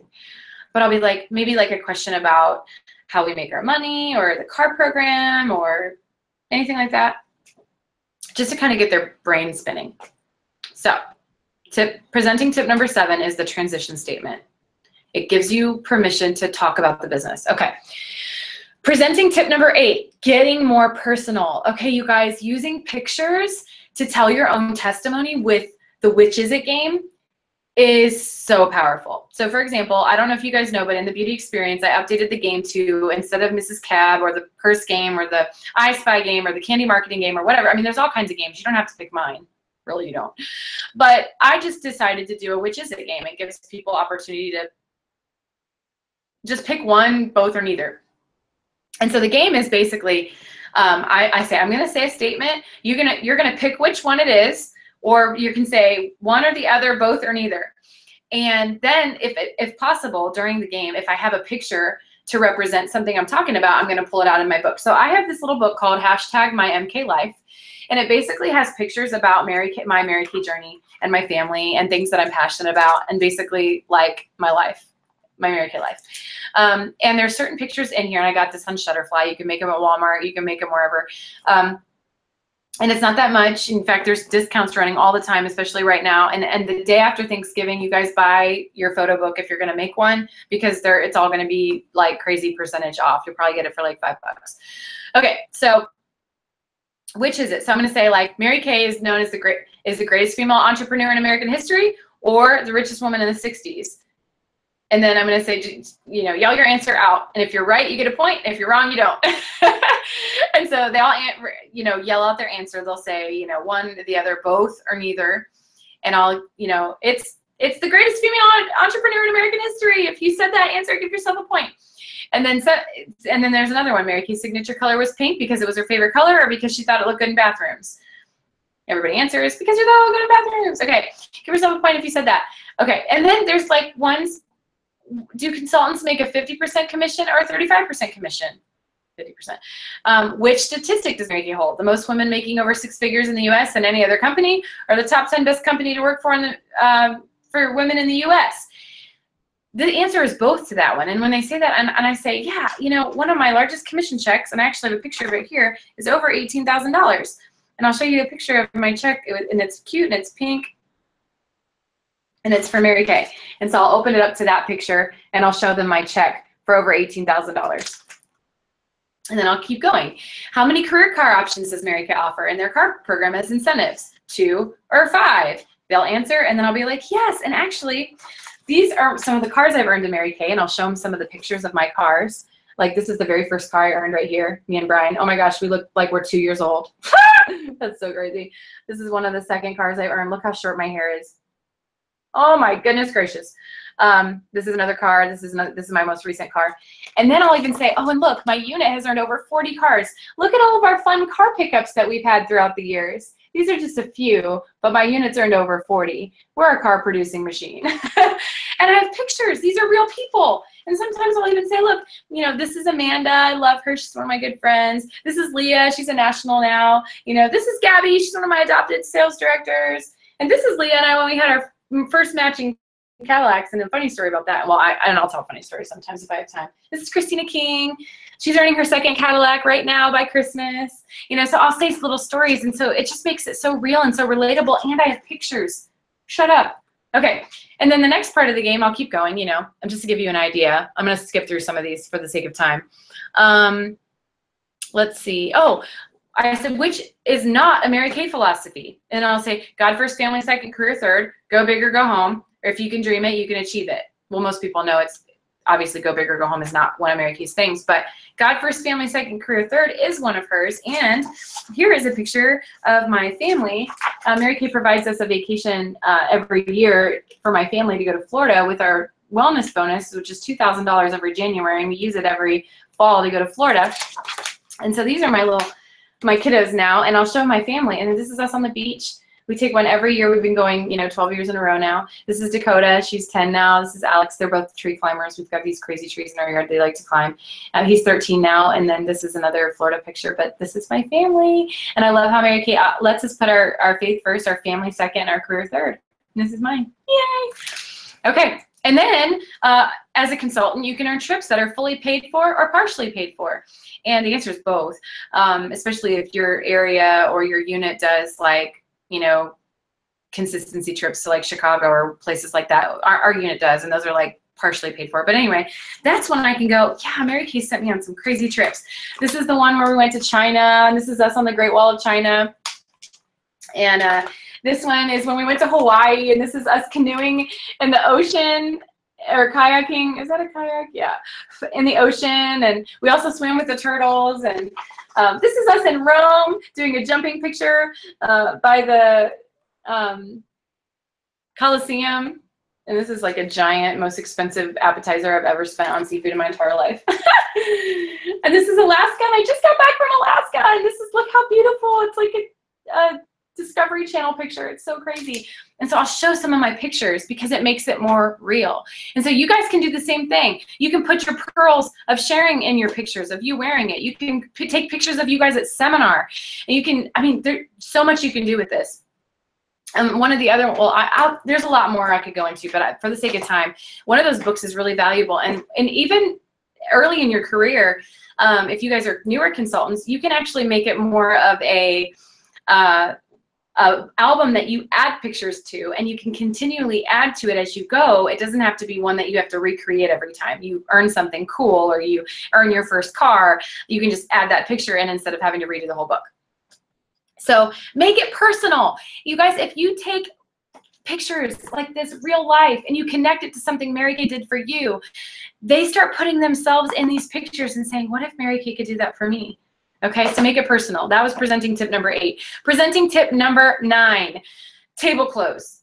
but I'll be like, maybe like a question about how we make our money or the car program or anything like that, just to kind of get their brain spinning. So presenting tip number 7 is the transition statement. It gives you permission to talk about the business. Okay. Presenting tip number 8, getting more personal. Okay, you guys, using pictures to tell your own testimony with the Which Is It game is so powerful. So for example, I don't know if you guys know, but in the beauty experience, I updated the game to, instead of Mrs. Cab or the purse game or the I Spy game or the candy marketing game or whatever, I mean, there's all kinds of games. You don't have to pick mine. Really, you don't. But I just decided to do a Which Is It game. It gives people opportunity to just pick one, both, or neither. And so the game is basically, I say, I'm going to say a statement. You're going to pick which one it is, or you can say one or the other, both or neither. And then if possible, during the game, if I have a picture to represent something I'm talking about, I'm going to pull it out in my book. So I have this little book called #MyMKLife, and it basically has pictures about my Mary Kay journey and my family and things that I'm passionate about, and basically like my life. My Mary Kay life. And there's certain pictures in here, and I got this on Shutterfly. You can make them at Walmart. You can make them wherever. And it's not that much. In fact, there's discounts running all the time, especially right now. And the day after Thanksgiving, you guys buy your photo book if you're going to make one, because it's all going to be like crazy percentage off. You'll probably get it for like $5. Okay, so which is it? So I'm going to say like Mary Kay is known as the greatest female entrepreneur in American history, or the richest woman in the 60s. And then I'm going to say, you know, yell your answer out. And if you're right, you get a point. If you're wrong, you don't. And so they all, you know, yell out their answer. They'll say, you know, one, the other, both, or neither. And I'll, you know, it's the greatest female entrepreneur in American history. If you said that answer, give yourself a point. And then there's another one. Mary Kay's signature color was pink because it was her favorite color, or because she thought it looked good in bathrooms. Everybody answers because you thought it looked good in bathrooms. Okay, give yourself a point if you said that. Okay, and then there's like ones. Do consultants make a 50% commission or a 35% commission? 50%. Which statistic does Mary Kay hold? The most women making over 6 figures in the U.S. than any other company, or the top 10 best company to work for in the, for women in the U.S.? The answer is both to that one. And when they say that, and I say, yeah, you know, one of my largest commission checks, and I actually have a picture of it here, is over $18,000. And I'll show you a picture of my check, and it's cute, and it's pink. And it's for Mary Kay. And so I'll open it up to that picture, and I'll show them my check for over $18,000. And then I'll keep going. How many career car options does Mary Kay offer in their car program as incentives? 2 or 5? They'll answer, and then I'll be like, yes. And actually, these are some of the cars I've earned in Mary Kay, and I'll show them some of the pictures of my cars. Like, this is the very first car I earned right here, me and Brian. Oh my gosh, we look like we're 2 years old. That's so crazy. This is one of the second cars I've earned. Look how short my hair is. Oh my goodness gracious. This is another car. This is my most recent car. And then I'll even say, oh, and look, my unit has earned over 40 cars. Look at all of our fun car pickups that we've had throughout the years. These are just a few, but my unit's earned over 40. We're a car producing machine. And I have pictures. These are real people. And sometimes I'll even say, look, you know, this is Amanda. I love her. She's one of my good friends. This is Leah. She's a national now. You know, this is Gabby. She's one of my adopted sales directors. And this is Leah and I when we had our first matching Cadillacs. And a funny story about that. Well, I'll tell funny stories sometimes if I have time. This is Christina King. She's earning her second Cadillac right now by Christmas. You know, so I'll say little stories. And so it just makes it so real and so relatable. And I have pictures. Shut up. Okay. And then the next part of the game, I'll keep going, you know, just to give you an idea. I'm going to skip through some of these for the sake of time. Let's see. Oh, I said, which is not a Mary Kay philosophy. And I'll say, God first, family second, career third, go big or go home. Or if you can dream it, you can achieve it. Well, most people know it's obviously go big or go home is not one of Mary Kay's things, but God first, family second, career third is one of hers. And here is a picture of my family. Mary Kay provides us a vacation every year for my family to go to Florida with our wellness bonus, which is $2,000 every January, and we use it every fall to go to Florida. And so these are my kiddos now, and I'll show my family. And this is us on the beach. We take one every year. We've been going, you know, 12 years in a row now. This is Dakota. She's 10 now. This is Alex. They're both tree climbers. We've got these crazy trees in our yard they like to climb. He's 13 now, and then this is another Florida picture. But this is my family, and I love how Mary Kay lets us put our faith first, our family second, our career third. And this is mine. Yay! Okay. And then, as a consultant, you can earn trips that are fully paid for or partially paid for. And the answer is both, especially if your area or your unit does, like, you know, consistency trips to like Chicago or places like that. Our unit does, and those are like partially paid for. But anyway, that's when I can go, yeah, Mary Kay sent me on some crazy trips. This is the one where we went to China, and this is us on the Great Wall of China. And this one is when we went to Hawaii, and this is us canoeing in the ocean or kayaking. Is that a kayak? Yeah, in the ocean. And we also swam with the turtles. And this is us in Rome doing a jumping picture by the Colosseum. And this is like a giant, most expensive appetizer I've ever spent on seafood in my entire life. And this is Alaska, and I just got back from Alaska, and this is, look how beautiful. It's like a Discovery Channel picture. It's so crazy. And so I'll show some of my pictures because it makes it more real. And so you guys can do the same thing. You can put your pearls of sharing in your pictures of you wearing it. You can take pictures of you guys at seminar. And you can, I mean, there's so much you can do with this. And one of the other, well, there's a lot more I could go into, but for the sake of time, one of those books is really valuable. And even early in your career, if you guys are newer consultants, you can actually make it more of a album that you add pictures to, and you can continually add to it as you go. It doesn't have to be one that you have to recreate every time you earn something cool or you earn your first car. You can just add that picture in instead of having to redo the whole book. So make it personal. You guys, if you take pictures like this, real life, and you connect it to something Mary Kay did for you, they start putting themselves in these pictures and saying, what if Mary Kay could do that for me? Okay, so make it personal. That was presenting tip number 8. Presenting tip number 9, table clothes.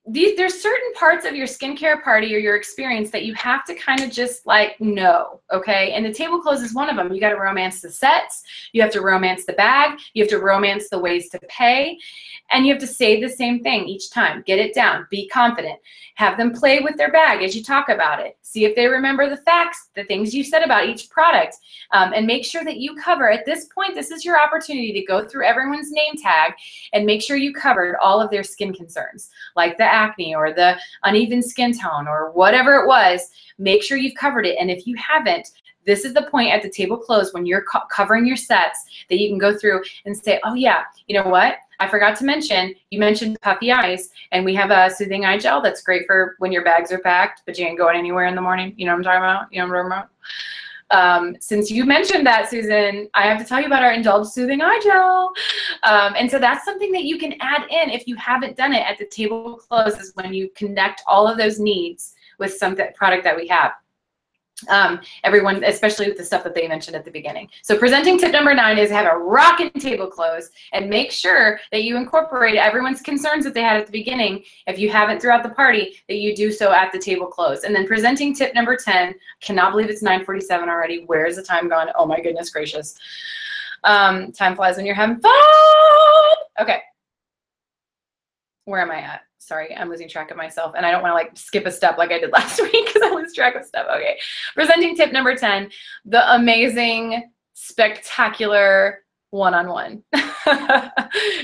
There's certain parts of your skincare party or your experience that you have to kind of just like know, okay? And the table clothes is one of them. You got to romance the sets. You have to romance the bag. You have to romance the ways to pay. And you have to say the same thing each time. Get it down. Be confident. Have them play with their bag as you talk about it. See if they remember the facts, the things you said about each product. And make sure that you cover, at this point, this is your opportunity to go through everyone's name tag and make sure you covered all of their skin concerns, like the acne or the uneven skin tone or whatever it was. Make sure you've covered it. And if you haven't, this is the point at the table close when you're covering your sets that you can go through and say, oh yeah, you know what? I forgot to mention, you mentioned puffy eyes, and we have a soothing eye gel that's great for when your bags are packed, but you ain't going anywhere in the morning. You know what I'm talking about? You know what I'm talking about? Since you mentioned that, Susan, I have to tell you about our Indulge Soothing Eye Gel. And so that's something that you can add in if you haven't done it at the table close, is when you connect all of those needs with some product that we have. Everyone, especially with the stuff that they mentioned at the beginning. So presenting tip number 9 is have a rockin' table close and make sure that you incorporate everyone's concerns that they had at the beginning. If you haven't throughout the party, that you do so at the table close. And then presenting tip number 10, cannot believe it's 9:47 already. Where is the time gone? Oh my goodness gracious. Time flies when you're having fun. Okay. Where am I at? Sorry, I'm losing track of myself, and I don't want to like skip a step like I did last week because I lose track of stuff. Okay, presenting tip number 10, the amazing, spectacular one-on-one.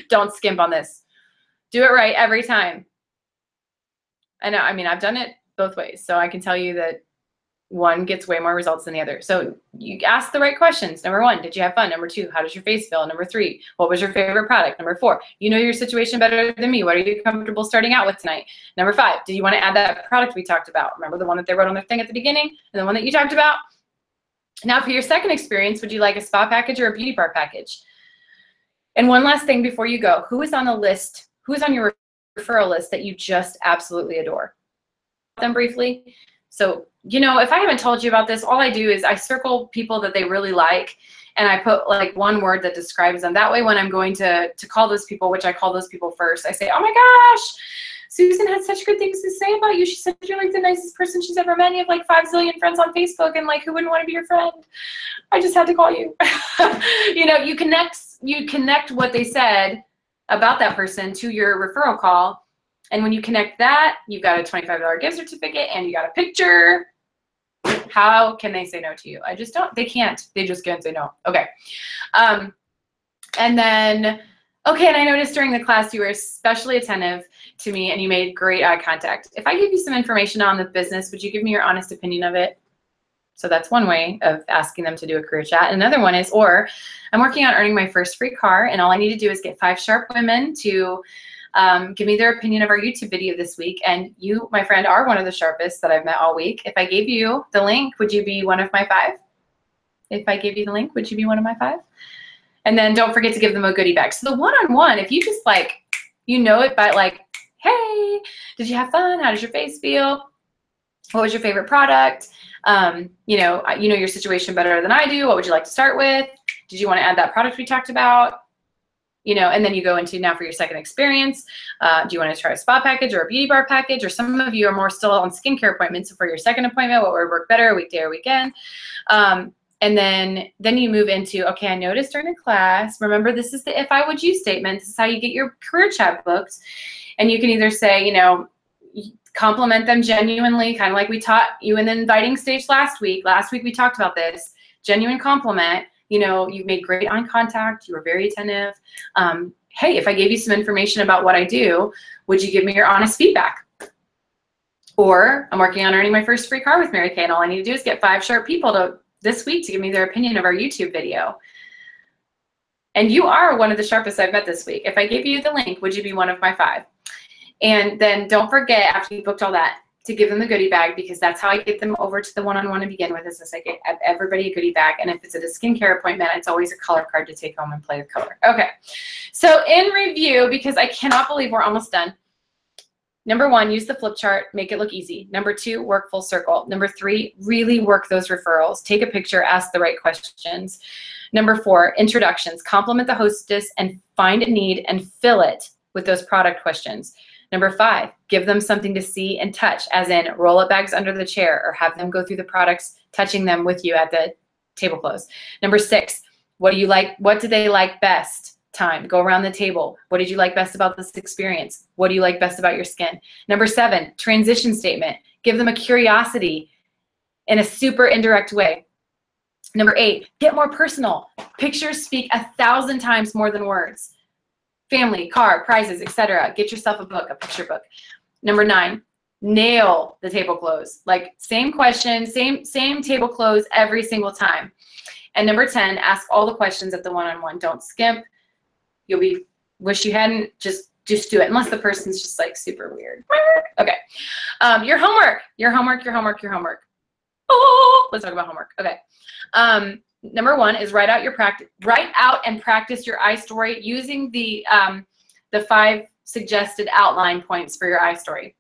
Don't skimp on this. Do it right every time. I know, I mean, I've done it both ways, so I can tell you that one gets way more results than the other. So you ask the right questions. Number 1, did you have fun? Number 2, how does your face feel? Number 3, what was your favorite product? Number 4, you know your situation better than me. What are you comfortable starting out with tonight? Number 5, do you want to add that product we talked about? Remember the one that they wrote on their thing at the beginning and the one that you talked about? Now for your second experience, would you like a spa package or a beauty bar package? And one last thing before you go, who is on the list? Who is on your referral list that you just absolutely adore? Them briefly. So, you know, if I haven't told you about this, all I do is I circle people that they really like, and I put like one word that describes them. That way when I'm going to call those people, which I call those people first, I say, oh my gosh, Susan had such good things to say about you. She said you're like the nicest person she's ever met. You have like 5 zillion friends on Facebook, and like who wouldn't want to be your friend? I just had to call you. You know, you connect what they said about that person to your referral call. And when you connect that, you've got a $25 gift certificate and you got a picture. How can they say no to you? I just don't. They can't. They just can't say no. Okay. And then, okay, and I noticed during the class you were especially attentive to me and you made great eye contact. If I give you some information on the business, would you give me your honest opinion of it? So that's one way of asking them to do a career chat. Another one is, or I'm working on earning my first free car, and all I need to do is get 5 sharp women to give me their opinion of our YouTube video this week. And you, my friend, are one of the sharpest that I've met all week. If I gave you the link, would you be one of my 5? If I gave you the link, would you be one of my 5? And then don't forget to give them a goodie bag. So the one-on-one, if you just like, you know it by like, hey, did you have fun? How does your face feel? What was your favorite product? You know your situation better than I do. What would you like to start with? Did you want to add that product we talked about? You know, and then you go into now for your second experience. Do you want to try a spa package or a beauty bar package? Or some of you are more still on skincare appointments. So for your second appointment, what would work better, weekday or weekend? And then you move into, okay, I noticed during the class, remember this is the if I would you statement. This is how you get your career chat booked. And you can either say, you know, compliment them genuinely, kind of like we taught you in the inviting stage last week. Last week we talked about this, genuine compliment. You know, you made great eye contact. You were very attentive. Hey, if I gave you some information about what I do, would you give me your honest feedback? Or I'm working on earning my first free car with Mary Kay, and all I need to do is get 5 sharp people this week to give me their opinion of our YouTube video. And you are one of the sharpest I've met this week. If I gave you the link, would you be one of my 5? And then don't forget, after you booked all that, to give them the goodie bag, because that's how I get them over to the one-on-one to begin with, is I get everybody a goodie bag. And if it's at a skincare appointment, it's always a color card to take home and play with color. Okay, so in review, because I cannot believe we're almost done, Number 1, use the flip chart, make it look easy. Number 2, work full circle. Number 3, really work those referrals. Take a picture, ask the right questions. Number 4, introductions. Compliment the hostess and find a need and fill it with those product questions. Number 5, give them something to see and touch, as in roll-up bags under the chair or have them go through the products, touching them with you at the table close. Number 6, what do you like? What do they like best? Time. Go around the table. What did you like best about this experience? What do you like best about your skin? Number 7, transition statement. Give them a curiosity in a super indirect way. Number 8, get more personal. Pictures speak 1,000 times more than words. Family, car, prizes, etc. Get yourself a book, a picture book. Number 9, nail the table close. Like same question, same table close every single time. And number 10, ask all the questions at the one-on-one. Don't skimp. You'll be, wish you hadn't, just do it, unless the person's just like super weird. Okay. Your homework. Oh, let's talk about homework. Okay. Number 1 is write out and practice your I story using the 5 suggested outline points for your I story.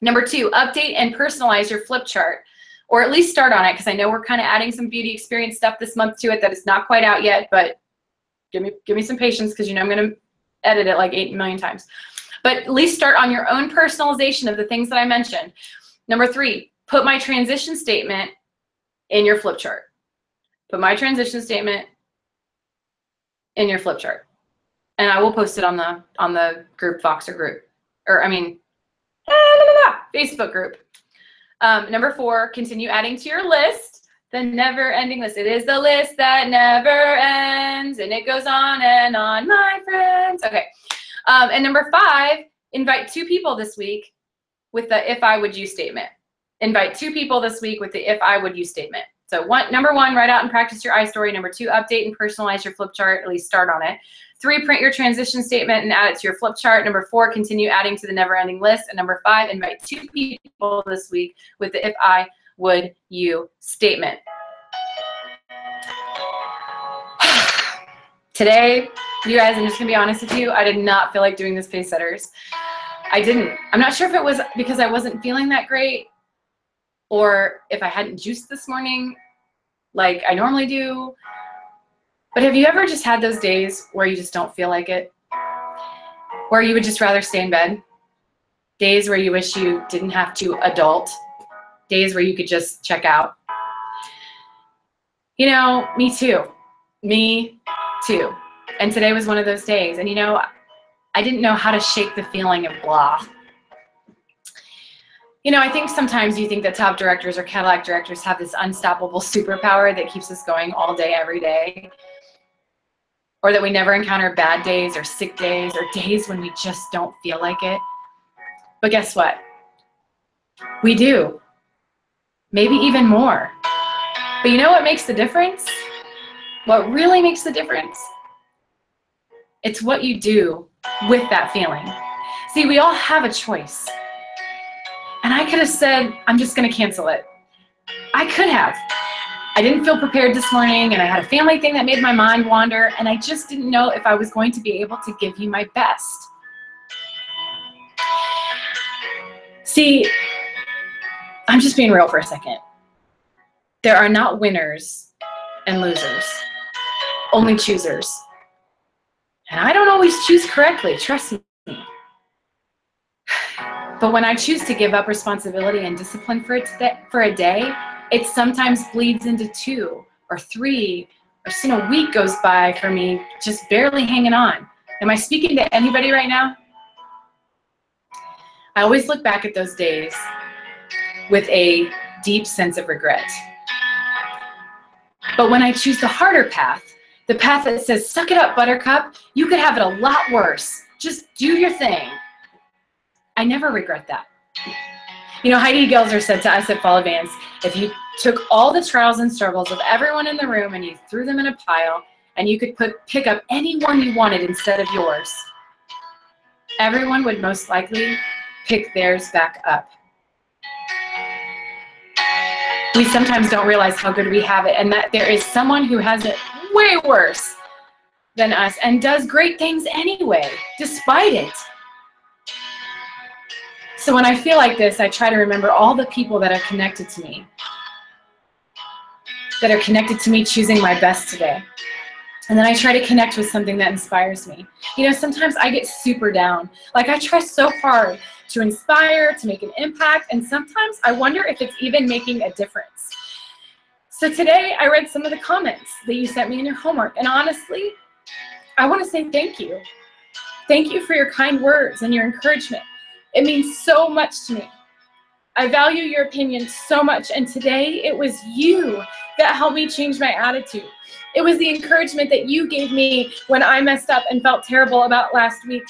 Number 2, update and personalize your flip chart, or at least start on it, because I know we're kind of adding some beauty experience stuff this month to it that is not quite out yet, but give me some patience, because you know I'm going to edit it like 8 million times. But at least start on your own personalization of the things that I mentioned. Number 3, put my transition statement in your flip chart. Put my transition statement in your flip chart. And I will post it on the group Voxer group. Or I mean, Facebook group. Number 4, continue adding to your list. The never-ending list. It is the list that never ends, and it goes on and on, my friends. Okay. And number 5, invite 2 people this week with the if I would you statement. Invite 2 people this week with the if I would you statement. So number 1, write out and practice your I story. Number 2, update and personalize your flip chart, at least start on it. 3, print your transition statement and add it to your flip chart. Number 4, continue adding to the never-ending list. And number 5, invite 2 people this week with the if I would you statement. Today, you guys, I'm just gonna be honest with you, I did not feel like doing this Pacesetters. I didn't. I'm not sure if it was because I wasn't feeling that great, or if I hadn't juiced this morning like I normally do. But have you ever just had those days where you just don't feel like it? Where you would just rather stay in bed? Days where you wish you didn't have to adult? Days where you could just check out? You know, me too. Me too. And today was one of those days. And you know, I didn't know how to shake the feeling of blah. You know, I think sometimes you think that top directors or Cadillac directors have this unstoppable superpower that keeps us going all day, every day. Or that we never encounter bad days or sick days or days when we just don't feel like it. But guess what? We do. Maybe even more. But you know what makes the difference? What really makes the difference? It's what you do with that feeling. See, we all have a choice. And I could have said, I'm just going to cancel it. I could have. I didn't feel prepared this morning, and I had a family thing that made my mind wander, and I just didn't know if I was going to be able to give you my best. See, I'm just being real for a second. There are not winners and losers, only choosers. And I don't always choose correctly, trust me. But when I choose to give up responsibility and discipline for a day, it sometimes bleeds into 2 or 3, or a week goes by for me just barely hanging on. Am I speaking to anybody right now? I always look back at those days with a deep sense of regret. But when I choose the harder path, the path that says, suck it up, buttercup, you could have it a lot worse. Just do your thing. I never regret that. You know, Heidi Gelzer said to us at Fall Advance, if you took all the trials and struggles of everyone in the room and you threw them in a pile, and you could pick up any one you wanted instead of yours, everyone would most likely pick theirs back up. We sometimes don't realize how good we have it, and that there is someone who has it way worse than us and does great things anyway, despite it. So when I feel like this, I try to remember all the people that are connected to me, choosing my best today. And then I try to connect with something that inspires me. You know, sometimes I get super down. Like, I try so hard to inspire, to make an impact, and sometimes I wonder if it's even making a difference. So today I read some of the comments that you sent me in your homework, and honestly, I want to say thank you. Thank you for your kind words and your encouragement. It means so much to me. I value your opinion so much, and today it was you that helped me change my attitude. It was the encouragement that you gave me when I messed up and felt terrible about last week,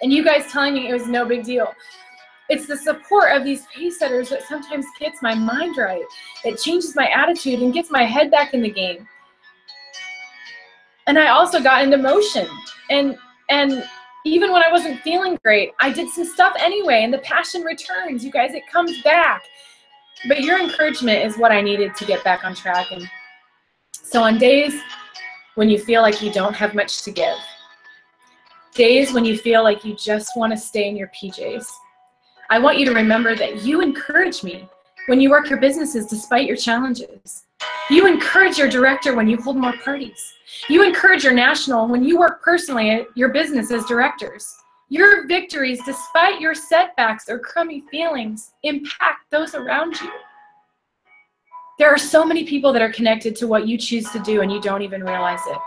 and you guys telling me it was no big deal. It's the support of these Pacesetters that sometimes gets my mind right. It changes my attitude and gets my head back in the game. And I also got into motion, and even when I wasn't feeling great, I did some stuff anyway, and the passion returns. You guys, it comes back. But your encouragement is what I needed to get back on track. And so on days when you feel like you don't have much to give, days when you feel like you just want to stay in your PJs, I want you to remember that you encourage me when you work your businesses despite your challenges. You encourage your director when you hold more parties. You encourage your national when you work personally at your business as directors. Your victories, despite your setbacks or crummy feelings, impact those around you. There are so many people that are connected to what you choose to do and you don't even realize it.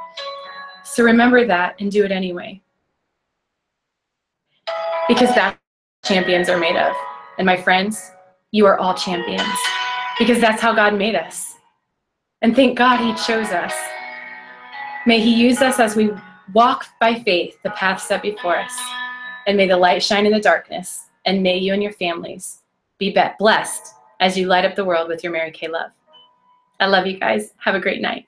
So remember that and do it anyway. Because that's what champions are made of. And my friends, you are all champions. Because that's how God made us. And thank God He chose us. May He use us as we walk by faith the path set before us. And may the light shine in the darkness. And may you and your families be blessed as you light up the world with your Mary Kay love. I love you guys. Have a great night.